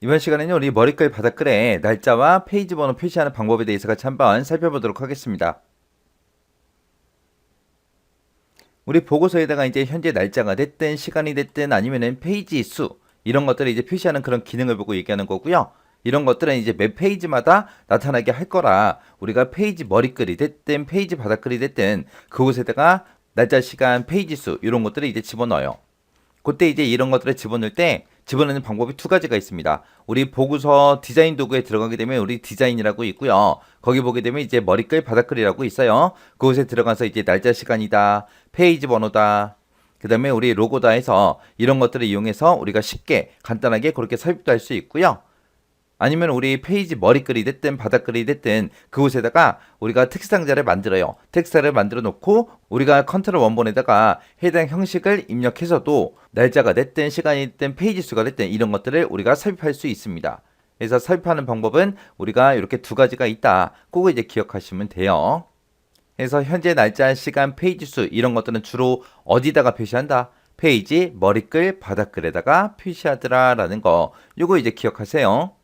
이번 시간에는 우리 머릿글 바닥글에 날짜와 페이지 번호 표시하는 방법에 대해서 같이 한번 살펴보도록 하겠습니다. 우리 보고서에다가 이제 현재 날짜가 됐든 시간이 됐든 아니면은 페이지 수 이런 것들을 이제 표시하는 그런 기능을 보고 얘기하는 거고요. 이런 것들은 이제 매 페이지마다 나타나게 할 거라 우리가 페이지 머릿글이 됐든 페이지 바닥글이 됐든 그곳에다가 날짜, 시간, 페이지 수 이런 것들을 이제 집어넣어요. 그때 이제 이런 것들을 집어넣을 때 집어넣는 방법이 두 가지가 있습니다. 우리 보고서 디자인 도구에 들어가게 되면 우리 디자인이라고 있고요. 거기 보게 되면 이제 머릿글, 바닥글이라고 있어요. 그곳에 들어가서 이제 날짜, 시간이다, 페이지 번호다, 그 다음에 우리 로고다 해서 이런 것들을 이용해서 우리가 쉽게 간단하게 그렇게 삽입도 할 수 있고요. 아니면 우리 페이지 머리글이 됐든 바닥글이 됐든 그곳에다가 우리가 텍스트 상자를 만들어요. 텍스트를 만들어 놓고 우리가 컨트롤 원본에다가 해당 형식을 입력해서도 날짜가 됐든 시간이 됐든 페이지 수가 됐든 이런 것들을 우리가 삽입할 수 있습니다. 그래서 삽입하는 방법은 우리가 이렇게 두 가지가 있다. 꼭 이제 기억하시면 돼요. 그래서 현재 날짜, 시간, 페이지 수 이런 것들은 주로 어디다가 표시한다? 페이지, 머리글, 바닥글에다가 표시하더라 라는 거 요거 이제 기억하세요.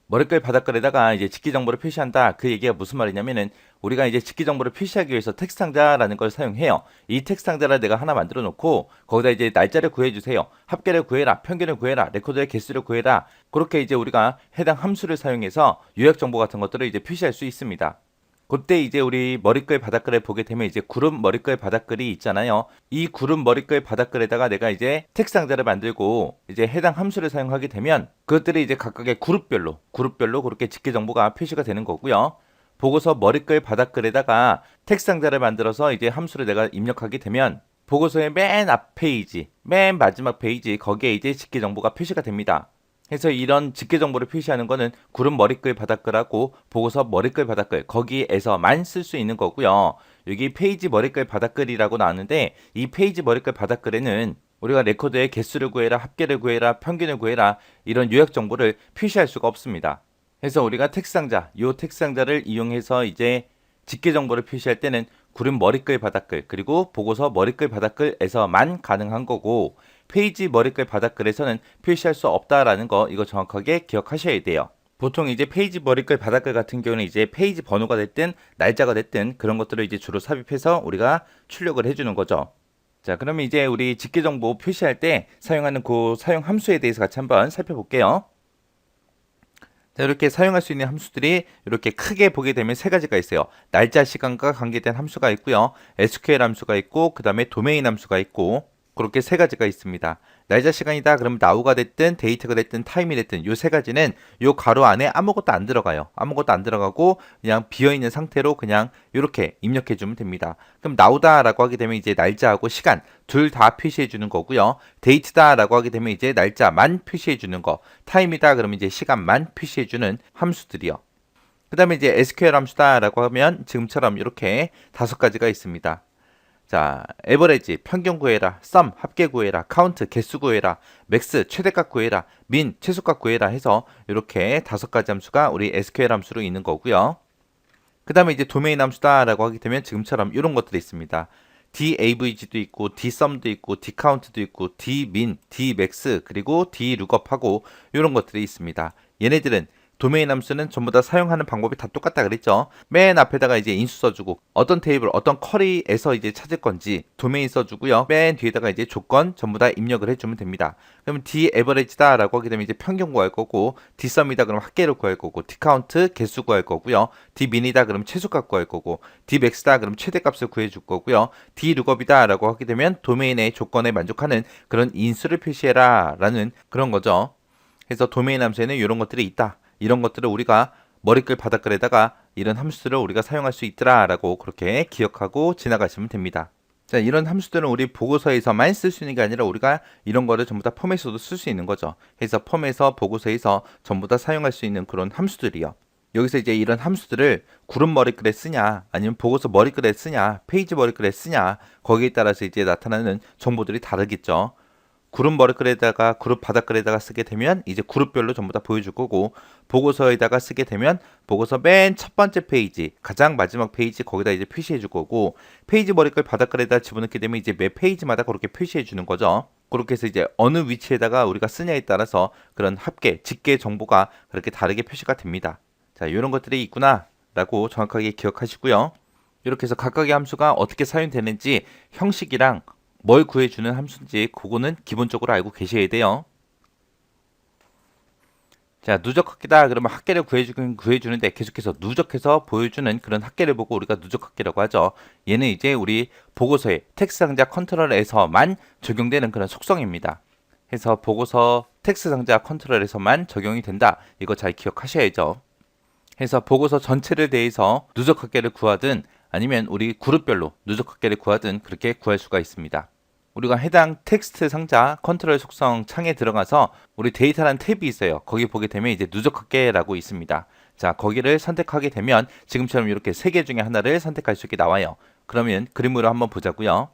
머릿글 바닥글에다가 이제 직기 정보를 표시한다. 그 얘기가 무슨 말이냐면은 우리가 이제 직기 정보를 표시하기 위해서 텍스트 상자라는 걸 사용해요. 이 텍스트 상자를 내가 하나 만들어 놓고 거기다 이제 날짜를 구해 주세요. 합계를 구해라, 평균을 구해라, 레코드의 개수를 구해라. 그렇게 이제 우리가 해당 함수를 사용해서 요약 정보 같은 것들을 이제 표시할 수 있습니다. 그때 이제 우리 머릿글 바닥글을 보게 되면 이제 그룹 머릿글 바닥글이 있잖아요. 이 그룹 머릿글 바닥글에다가 내가 이제 텍스트 상자를 만들고 이제 해당 함수를 사용하게 되면 그것들이 이제 각각의 그룹별로 그렇게 직계 정보가 표시가 되는 거고요. 보고서 머릿글 바닥글에다가 텍스트 상자를 만들어서 이제 함수를 내가 입력하게 되면 보고서의 맨 앞 페이지, 맨 마지막 페이지 거기에 이제 직계 정보가 표시가 됩니다. 그래서 이런 직계 정보를 표시하는 거는 그룹 머릿글 바닥글하고 보고서 머릿글 바닥글 거기에서만 쓸 수 있는 거고요. 여기 페이지 머릿글 바닥글이라고 나왔는데 이 페이지 머릿글 바닥글에는 우리가 레코드의 개수를 구해라, 합계를 구해라, 평균을 구해라 이런 요약 정보를 표시할 수가 없습니다. 그래서 우리가 텍스트 상자, 요 텍스트 상자를 이용해서 이제 직계 정보를 표시할 때는 그룹 머릿글 바닥글 그리고 보고서 머릿글 바닥글에서만 가능한 거고 페이지 머릿글 바닥글에서는 표시할 수 없다라는 거 이거 정확하게 기억하셔야 돼요. 보통 이제 페이지 머릿글 바닥글 같은 경우는 이제 페이지 번호가 됐든 날짜가 됐든 그런 것들을 이제 주로 삽입해서 우리가 출력을 해주는 거죠. 자, 그러면 이제 우리 직계 정보 표시할 때 사용하는 그 사용 함수에 대해서 같이 한번 살펴볼게요. 자, 이렇게 사용할 수 있는 함수들이 이렇게 크게 보게 되면 세 가지가 있어요. 날짜, 시간과 관계된 함수가 있고요. SQL 함수가 있고, 그 다음에 도메인 함수가 있고, 그렇게 세 가지가 있습니다. 날짜 시간이다 그러면 now가 됐든 데이트가 됐든 타임이 됐든 요 세 가지는 요 가로 안에 아무것도 안 들어가요. 아무것도 안 들어가고 그냥 비어있는 상태로 그냥 이렇게 입력해 주면 됩니다. 그럼 now다라고 하게 되면 이제 날짜하고 시간 둘 다 표시해 주는 거고요. 데이트다라고 하게 되면 이제 날짜만 표시해 주는 거. 타임이다 그러면 이제 시간만 표시해 주는 함수들이요. 그 다음에 이제 SQL 함수다라고 하면 지금처럼 이렇게 다섯 가지가 있습니다. 자, 에버리지 평균 구해라, 썸 합계 구해라, 카운트 개수 구해라, 맥스 최대값 구해라, 민 최소값 구해라 해서 이렇게 다섯 가지 함수가 우리 SQL 함수로 있는 거고요. 그 다음에 이제 도메인 함수다라고 하게 되면 지금처럼 이런 것들이 있습니다. davg도 있고 dsum도 있고 dcount도 있고 dmin, dmax 그리고 dlookup하고 이런 것들이 있습니다. 얘네들은 도메인 함수는 전부 다 사용하는 방법이 다 똑같다 그랬죠. 맨 앞에다가 이제 인수 써주고 어떤 테이블 어떤 쿼리에서 이제 찾을 건지 도메인 써주고요. 맨 뒤에다가 이제 조건 전부 다 입력을 해주면 됩니다. 그러면 daverage다라고 하게 되면 이제 평균 구할 거고 dsum이다 그러면 합계를 구할 거고 dcount 개수 구할 거고요. dmin이다 그러면 최소값 구할 거고 dmax다 그러면 최대값을 구해줄 거고요. dlookup이다라고 하게 되면 도메인의 조건에 만족하는 그런 인수를 표시해라 라는 그런 거죠. 그래서 도메인 함수에는 이런 것들이 있다. 이런 것들을 우리가 머릿글 바닥글에다가 이런 함수들을 우리가 사용할 수 있더라라고 그렇게 기억하고 지나가시면 됩니다. 자, 이런 함수들은 우리 보고서에서만 쓸 수 있는 게 아니라 우리가 이런 거를 전부 다 폼에서도 쓸 수 있는 거죠. 그래서 폼에서 보고서에서 전부 다 사용할 수 있는 그런 함수들이요. 여기서 이제 이런 함수들을 그룹 머릿글에 쓰냐 아니면 보고서 머릿글에 쓰냐 페이지 머릿글에 쓰냐 거기에 따라서 이제 나타나는 정보들이 다르겠죠. 그룹 머리글에다가 그룹 바닥글에다가 쓰게 되면 이제 그룹별로 전부 다 보여줄 거고, 보고서에다가 쓰게 되면 보고서 맨 첫 번째 페이지, 가장 마지막 페이지 거기다 이제 표시해 줄 거고, 페이지 머리글 바닥글에다 집어넣게 되면 이제 매 페이지마다 그렇게 표시해 주는 거죠. 그렇게 해서 이제 어느 위치에다가 우리가 쓰냐에 따라서 그런 합계, 집계 정보가 그렇게 다르게 표시가 됩니다. 자, 이런 것들이 있구나 라고 정확하게 기억하시고요. 이렇게 해서 각각의 함수가 어떻게 사용되는지, 형식이랑 뭘 구해주는 함수인지 그거는 기본적으로 알고 계셔야 돼요. 자, 누적합계다 그러면 합계를 구해주는데 계속해서 누적해서 보여주는 그런 합계를 보고 우리가 누적합계라고 하죠. 얘는 이제 우리 보고서의 텍스트 상자 컨트롤에서만 적용되는 그런 속성입니다. 해서 보고서 텍스트 상자 컨트롤에서만 적용이 된다. 이거 잘 기억하셔야죠. 해서 보고서 전체를 대해서 누적합계를 구하든 아니면 우리 그룹별로 누적합계를 구하든 그렇게 구할 수가 있습니다. 우리가 해당 텍스트 상자 컨트롤 속성 창에 들어가서 우리 데이터라는 탭이 있어요. 거기 보게 되면 이제 누적합계라고 있습니다. 자, 거기를 선택하게 되면 지금처럼 이렇게 세 개 중에 하나를 선택할 수 있게 나와요. 그러면 그림으로 한번 보자고요.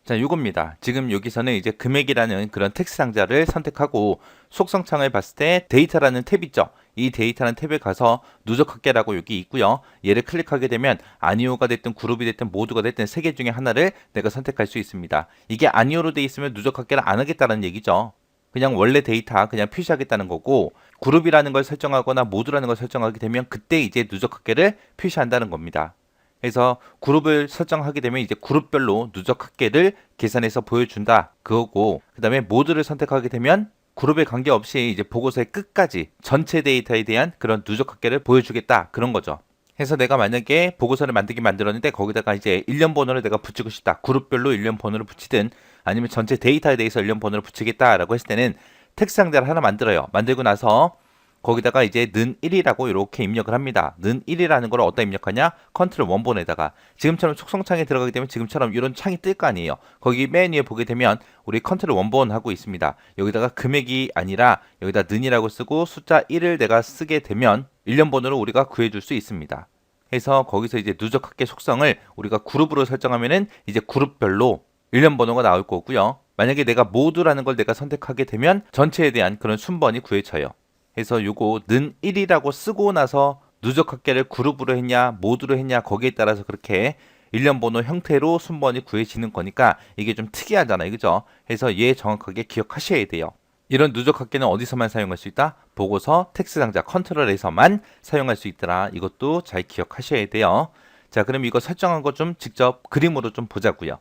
자, 요겁니다. 지금 여기서는 이제 금액이라는 그런 텍스트 상자를 선택하고 속성 창을 봤을 때 데이터라는 탭 있죠. 이 데이터라는 탭에 가서 누적합계라고 여기 있고요. 얘를 클릭하게 되면 아니오가 됐든 그룹이 됐든 모두가 됐든 세 개 중에 하나를 내가 선택할 수 있습니다. 이게 아니오로 돼 있으면 누적합계를 안 하겠다는 얘기죠. 그냥 원래 데이터 그냥 표시하겠다는 거고, 그룹이라는 걸 설정하거나 모두라는 걸 설정하게 되면 그때 이제 누적합계를 표시한다는 겁니다. 그래서 그룹을 설정하게 되면 이제 그룹별로 누적합계를 계산해서 보여준다 그거고, 그 다음에 모두를 선택하게 되면 그룹에 관계없이 이제 보고서의 끝까지 전체 데이터에 대한 그런 누적합계를 보여주겠다 그런 거죠. 해서 내가 만약에 보고서를 만들었는데 거기다가 이제 일련 번호를 내가 붙이고 싶다. 그룹별로 일련 번호를 붙이든 아니면 전체 데이터에 대해서 일련 번호를 붙이겠다라고 했을 때는 텍스트 상자를 하나 만들어요. 만들고 나서 거기다가 이제 는 1이라고 이렇게 입력을 합니다. 는 1이라는 걸 어디다 입력하냐? 컨트롤 원본에다가 지금처럼 속성창에 들어가게 되면 지금처럼 이런 창이 뜰 거 아니에요. 거기 맨 위에 보게 되면 우리 컨트롤 원본 하고 있습니다. 여기다가 금액이 아니라 여기다 는이라고 쓰고 숫자 1을 내가 쓰게 되면 일련 번호를 우리가 구해줄 수 있습니다. 해서 거기서 이제 누적합계 속성을 우리가 그룹으로 설정하면은 이제 그룹별로 일련 번호가 나올 거고요. 만약에 내가 모두라는 걸 내가 선택하게 되면 전체에 대한 그런 순번이 구해져요. 해서 요거 는 1이라고 쓰고 나서 누적합계를 그룹으로 했냐 모두로 했냐 거기에 따라서 그렇게 일련 번호 형태로 순번이 구해지는 거니까 이게 좀 특이하잖아요. 그죠? 해서 얘 정확하게 기억하셔야 돼요. 이런 누적합계는 어디서만 사용할 수 있다? 보고서 텍스트 상자 컨트롤에서만 사용할 수 있더라. 이것도 잘 기억하셔야 돼요. 자, 그럼 이거 설정한 거 좀 직접 그림으로 좀 보자고요.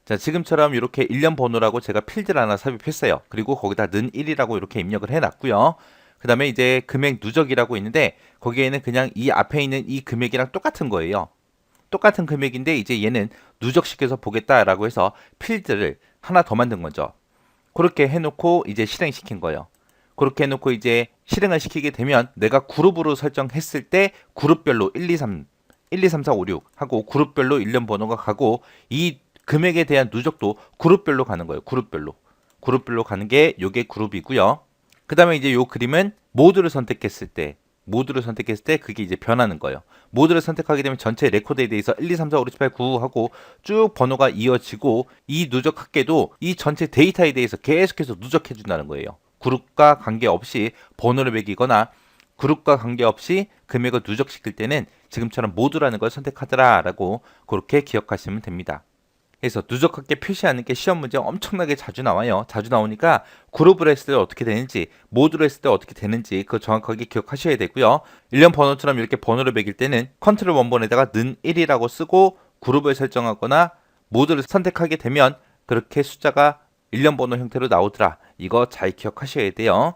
자, 지금처럼 이렇게 일련 번호라고 제가 필드를 하나 삽입했어요. 그리고 거기다 는 1이라고 이렇게 입력을 해놨고요. 그 다음에 이제 금액 누적이라고 있는데 거기에는 그냥 이 앞에 있는 이 금액이랑 똑같은 거예요. 똑같은 금액인데 이제 얘는 누적시켜서 보겠다라고 해서 필드를 하나 더 만든 거죠. 그렇게 해놓고 이제 실행시킨 거예요. 그렇게 해놓고 이제 실행을 시키게 되면 내가 그룹으로 설정했을 때 그룹별로 1, 2, 3, 4, 5, 6 하고 그룹별로 일련 번호가 가고 이 금액에 대한 누적도 그룹별로 가는 거예요. 그룹별로 가는 게 요게 그룹이고요. 그 다음에 이제 요 그림은 모두를 선택했을 때 그게 이제 변하는 거예요. 모두를 선택하게 되면 전체 레코드에 대해서 1, 2, 3, 4, 5, 6, 7, 8, 9 하고 쭉 번호가 이어지고 이 누적합계도 이 전체 데이터에 대해서 계속해서 누적해 준다는 거예요. 그룹과 관계없이 번호를 매기거나 그룹과 관계없이 금액을 누적시킬 때는 지금처럼 모두라는 걸 선택하더라라고 그렇게 기억하시면 됩니다. 그래서 누적합계 표시하는 게 시험 문제 엄청나게 자주 나와요. 자주 나오니까 그룹을 했을 때 어떻게 되는지, 모두를 했을 때 어떻게 되는지 그거 정확하게 기억하셔야 되고요. 일련 번호처럼 이렇게 번호를 매길 때는 컨트롤 원본에다가 는 1이라고 쓰고 그룹을 설정하거나 모두를 선택하게 되면 그렇게 숫자가 일련 번호 형태로 나오더라. 이거 잘 기억하셔야 돼요.